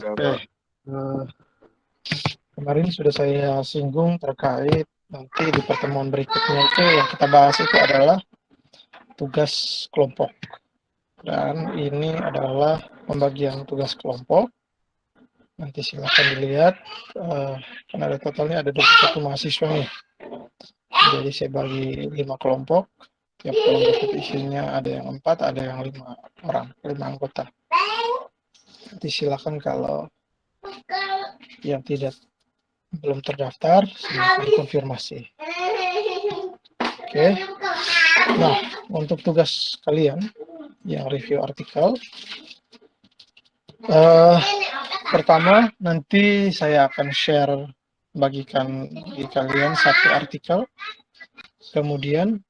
Oke, eh, kemarin sudah saya singgung terkait nanti di pertemuan berikutnya itu yang kita bahas itu adalah tugas kelompok. Dan ini adalah pembagian tugas kelompok. Nanti silakan dilihat, karena ada totalnya ada 21 mahasiswa nih. Jadi saya bagi 5 kelompok. Tiap kelompok itu isinya ada yang 4, ada yang 5 orang, 5 anggota. Nanti silakan kalau yang tidak belum terdaftar, silakan konfirmasi. Oke. Nah, untuk tugas kalian yang review artikel, pertama nanti saya akan share bagikan di kalian satu artikel. Kemudian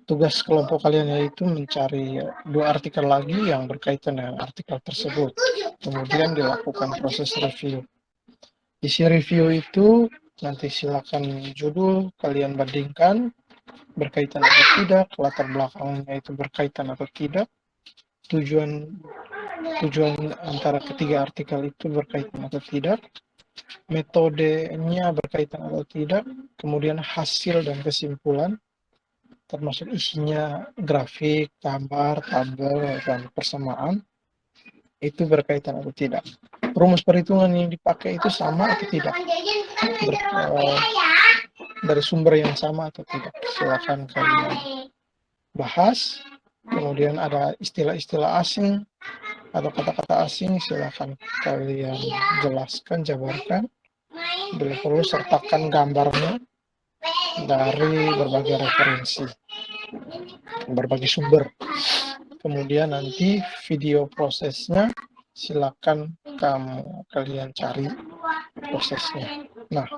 tugas kelompok kalian yaitu mencari 2 artikel lagi yang berkaitan dengan artikel tersebut. Kemudian dilakukan proses review. Isi review itu nanti silakan judul kalian bandingkan berkaitan atau tidak, latar belakangnya itu berkaitan atau tidak, tujuan antara ketiga artikel itu berkaitan atau tidak, metodenya berkaitan atau tidak, kemudian hasil dan kesimpulan, termasuk isinya grafik, gambar, tabel, dan persamaan, itu berkaitan atau tidak. Rumus perhitungan yang dipakai itu sama atau tidak, dari sumber yang sama atau tidak. Silakan kalian bahas. Kemudian ada istilah-istilah asing atau kata-kata asing, silakan kalian jelaskan, jabarkan. Bila perlu sertakan gambarnya dari berbagai referensi, berbagai sumber. Kemudian nanti video prosesnya silakan kalian cari prosesnya. Nah,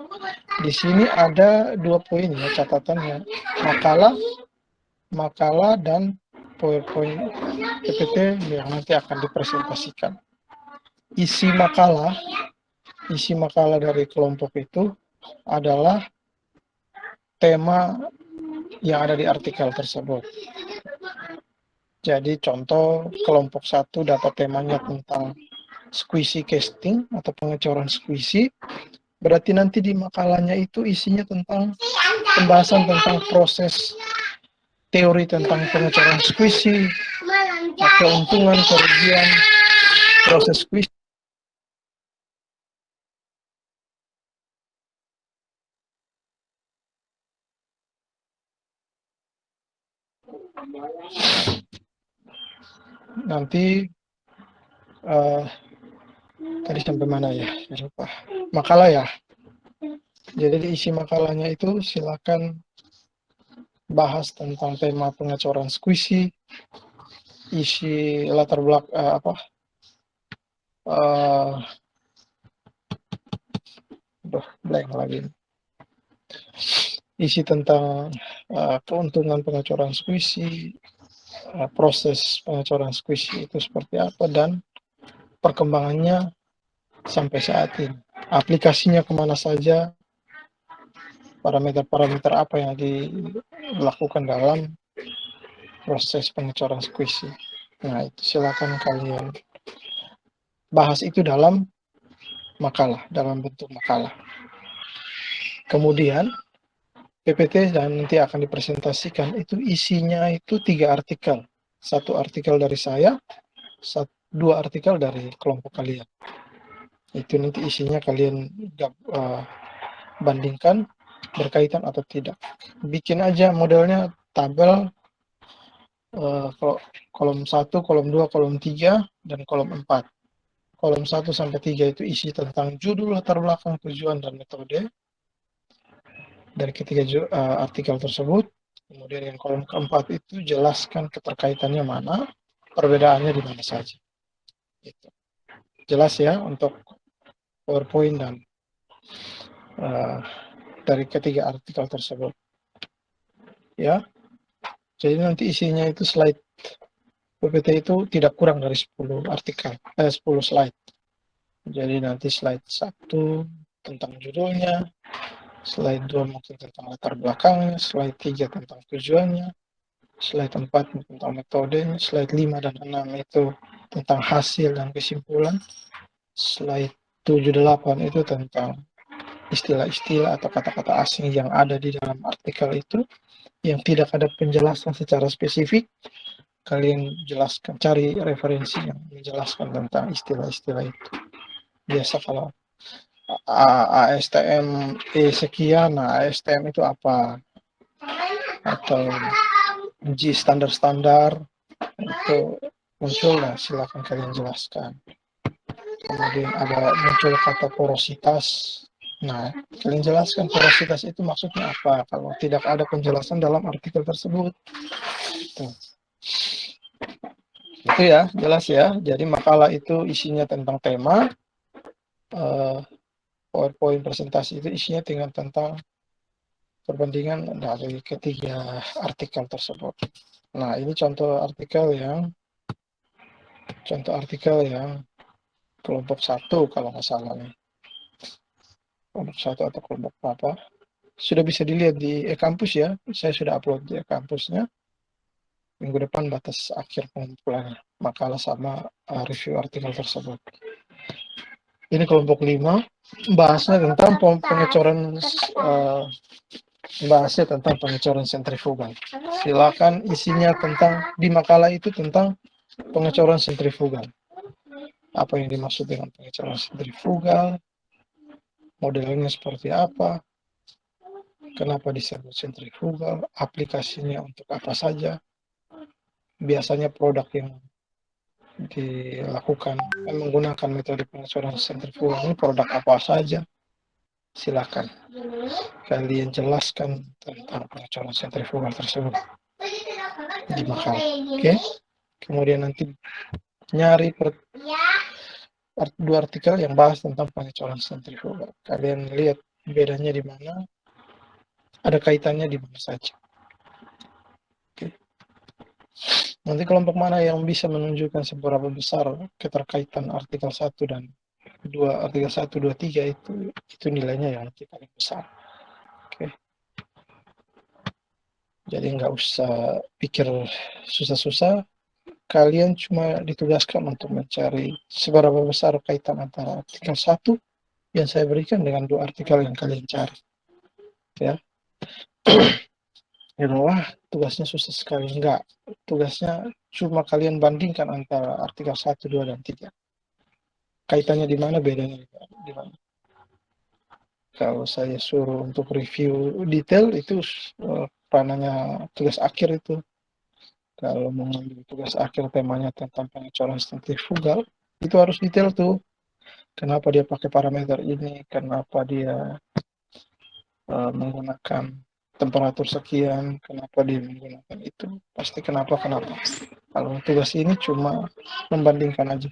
di sini ada 2 poin ya catatannya, makalah dan PowerPoint PPT yang nanti akan dipresentasikan. Isi makalah dari kelompok itu adalah tema yang ada di artikel tersebut. Jadi contoh kelompok 1 dapat temanya tentang squishy casting atau pengecoran squishy. Berarti nanti di makalahnya itu isinya tentang pembahasan tentang proses teori tentang pengecoran squishy, keuntungan, kerugian, proses squishy. Nanti tadi sampai mana ya? Saya lupa. Makalah ya. Jadi isi makalahnya itu silakan bahas tentang tema pengecoran squishy, isi latar belakang blank lagi. Isi tentang keuntungan pengecoran squishy, proses pengecoran squishy itu seperti apa, dan perkembangannya sampai saat ini. Aplikasinya kemana saja, parameter-parameter apa yang dilakukan dalam proses pengecoran squishy. Nah, itu silakan kalian bahas itu dalam makalah, dalam bentuk makalah. Kemudian PPT dan nanti akan dipresentasikan itu isinya itu 3 artikel. 1 artikel dari saya, 2 artikel dari kelompok kalian. Itu nanti isinya kalian bandingkan berkaitan atau tidak. Bikin aja modelnya tabel, kolom 1, kolom 2, kolom 3, dan kolom 4. Kolom 1 sampai 3 itu isi tentang judul, latar belakang, tujuan, dan metode dari ketiga artikel tersebut. Kemudian yang kolom keempat itu jelaskan keterkaitannya mana, perbedaannya di mana saja. Gitu. Jelas ya untuk PowerPoint dan dari ketiga artikel tersebut. Ya, jadi nanti isinya itu slide PPT itu tidak kurang dari 10 artikel, 10 slide. Jadi nanti slide 1 tentang judulnya, slide 2 mungkin tentang latar belakangnya, slide 3 tentang tujuannya, slide 4 tentang metodenya, slide 5 dan 6 itu tentang hasil dan kesimpulan, Slide 78 itu tentang istilah-istilah atau kata-kata asing yang ada di dalam artikel itu, yang tidak ada penjelasan secara spesifik. Kalian jelaskan, cari referensi yang menjelaskan tentang istilah-istilah itu. Biasa kalau ASTM sekian, nah ASTM itu apa? Atau G standar-standar itu muncul, nah silakan kalian jelaskan. Kemudian ada muncul kata porositas. Nah, kalian jelaskan porositas itu maksudnya apa kalau tidak ada penjelasan dalam artikel tersebut. Itu ya, jelas ya. Jadi makalah itu isinya tentang tema, PowerPoint presentasi itu isinya tentang perbandingan dari ketiga artikel tersebut. Nah, ini contoh artikel yang kelompok 1 kalau nggak salah nih. Kelompok 1 atau kelompok apa? Sudah bisa dilihat di e-kampus ya. Saya sudah upload di e-kampusnya. Minggu depan batas akhir pengumpulan makalah sama review artikel tersebut. Ini kelompok 5, bahasnya tentang pengecoran sentrifugal. Silakan isinya tentang di makalah itu tentang pengecoran sentrifugal. Apa yang dimaksud dengan pengecoran sentrifugal? Modelnya seperti apa? Kenapa disebut sentrifugal? Aplikasinya untuk apa saja? Biasanya produk yang dilakukan menggunakan metode pengecoran sentrifugal ini produk apa saja? Silakan kalian jelaskan tentang pengecoran sentrifugal tersebut di makalah. Oke. Kemudian nanti nyari dua artikel yang bahas tentang pengecoran sentrifugal. Kalian lihat bedanya di mana, ada kaitannya di mana saja. Oke. Nanti kelompok mana yang bisa menunjukkan seberapa besar keterkaitan artikel 1 dan 2, artikel 1, 2, 3 itu nilainya yang nanti paling besar. Oke. Jadi nggak usah pikir susah-susah, kalian cuma ditugaskan untuk mencari seberapa besar kaitan antara artikel 1 yang saya berikan dengan 2 artikel yang kalian cari. Ya. Ya, wah, tugasnya susah sekali. Enggak. Tugasnya cuma kalian bandingkan antara artikel 1, 2, dan 3. Kaitannya di mana, bedanya di mana. Kalau saya suruh untuk review detail, itu ranahnya tugas akhir itu. Kalau mau ngambil tugas akhir temanya tentang pengecoran sentrifugal, itu harus detail tuh. Kenapa dia pakai parameter ini, kenapa dia menggunakan temperatur sekian, kenapa dia menggunakan itu, pasti kenapa. Kalau tugas ini cuma membandingkan aja.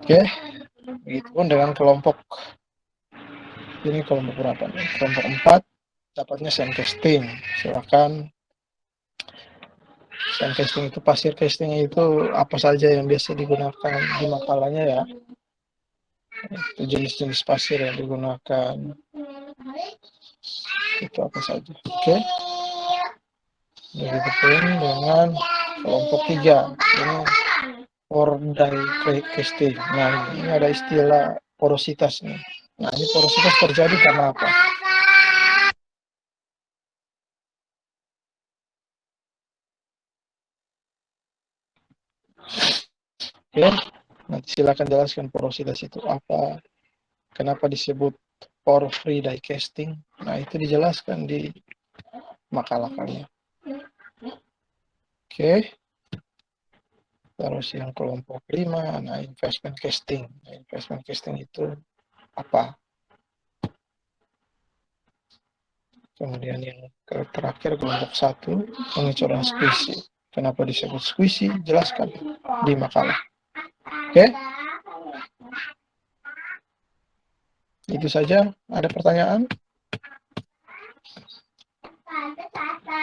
Oke, begitupun dengan kelompok ini, kelompok berapa nih? Kelompok 4 dapatnya sand casting. Silakan. Sand casting itu, pasir casting itu apa saja yang biasa digunakan di makalahnya ya. Itu jenis-jenis pasir yang digunakan. Itu apa saja. Oke. Begitupun dengan kelompok 3. Ini pore dye casting. Nah, ini ada istilah porositas nih. Nah, ini porositas terjadi karena apa? Oke, nanti silakan jelaskan porositas itu apa, kenapa disebut pore free die casting. Nah, itu dijelaskan di makalah kalian. Oke. Terus yang kelompok 5, nah investment casting. Nah, investment casting itu apa? Kemudian yang terakhir kelompok 1, pengecoran squishy. Kenapa disebut squishy? Jelaskan di makalah. Oke? Itu saja. Ada pertanyaan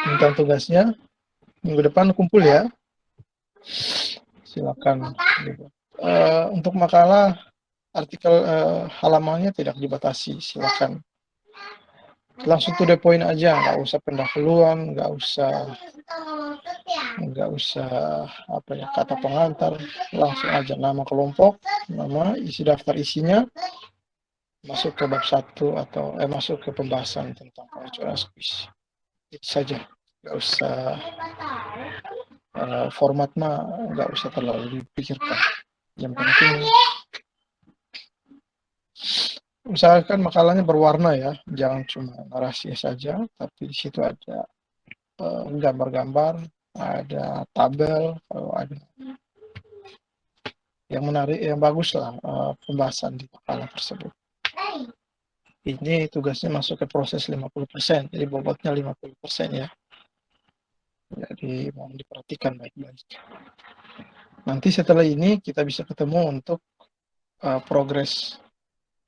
tentang tugasnya? Minggu depan kumpul ya. Silakan. Untuk makalah, artikel halamannya tidak dibatasi. Silakan langsung to the point aja, nggak usah pendahuluan, nggak usah apa ya, kata pengantar, langsung aja nama kelompok, nama, isi daftar isinya, masuk ke bab satu atau masuk ke pembahasan tentang pengajuan skuis. Itu saja, nggak usah format mah nggak usah terlalu dipikirkan. Yang penting usahakan makalahnya berwarna ya, jangan cuma narasi saja, tapi di situ ada gambar-gambar, ada tabel, kalau ada yang menarik, yang bagus lah pembahasan di makalah tersebut. Ini tugasnya masuk ke proses 50%, jadi bobotnya 50% ya. Jadi mohon diperhatikan baik-baik. Nanti setelah ini kita bisa ketemu untuk progres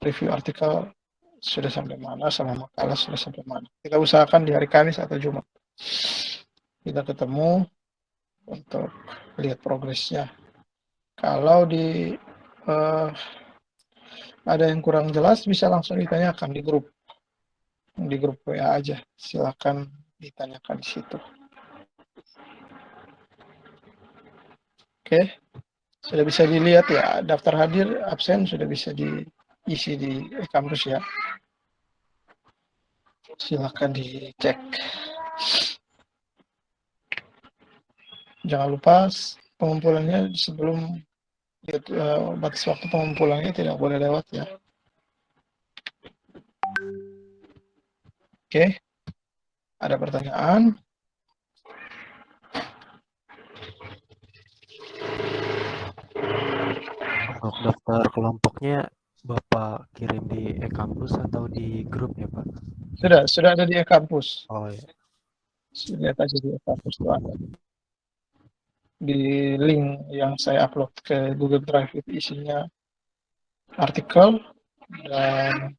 review artikel sudah sampai mana, sama makalah sudah sampai mana. Kita usahakan di hari Kamis atau Jumat kita ketemu untuk lihat progresnya. Kalau ada yang kurang jelas bisa langsung ditanyakan di grup WA aja, silakan ditanyakan di situ. Oke, sudah bisa dilihat ya, daftar hadir absen sudah bisa diisi di kampus ya, silakan dicek. Jangan lupa pengumpulannya sebelum batas waktu pengumpulannya tidak boleh lewat ya. Oke, ada pertanyaan? Untuk daftar kelompoknya Bapak kirim di e-kampus atau di grup ya Pak? Sudah ada di e-kampus. Oh ya. Lihat aja di e-kampus itu ada. Di link yang saya upload ke Google Drive itu isinya artikel dan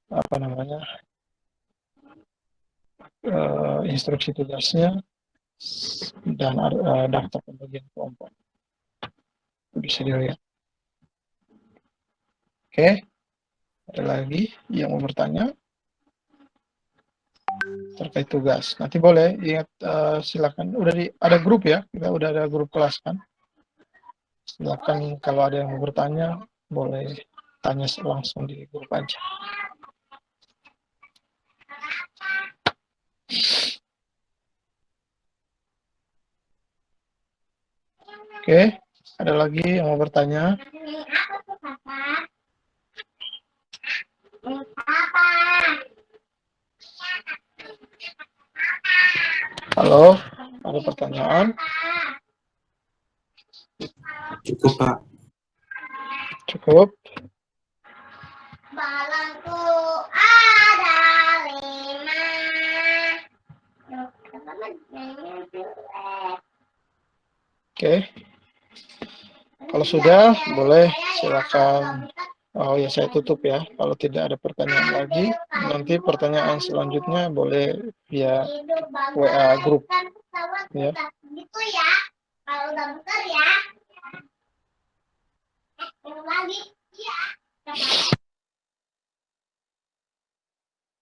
apa namanya instruksi tugasnya dan daftar pembagian kelompok. Bisa dilihat. Oke, ada lagi yang mau bertanya terkait tugas? Nanti boleh ingat, silakan. Ada grup ya, kita udah ada grup kelas kan. Silakan kalau ada yang mau bertanya, boleh tanya langsung di grup aja. Oke, ada lagi yang mau bertanya? Halo, ada pertanyaan? Cukup Pak. Cukup. Balangku ada 5. Oke. Kalau sudah, boleh silakan. Oh ya, saya tutup ya. Kalau tidak ada pertanyaan lagi, nanti pertanyaan selanjutnya boleh via WA grup. Ya. Gitu ya. Kalau udah besar ya. Lagi. Ya.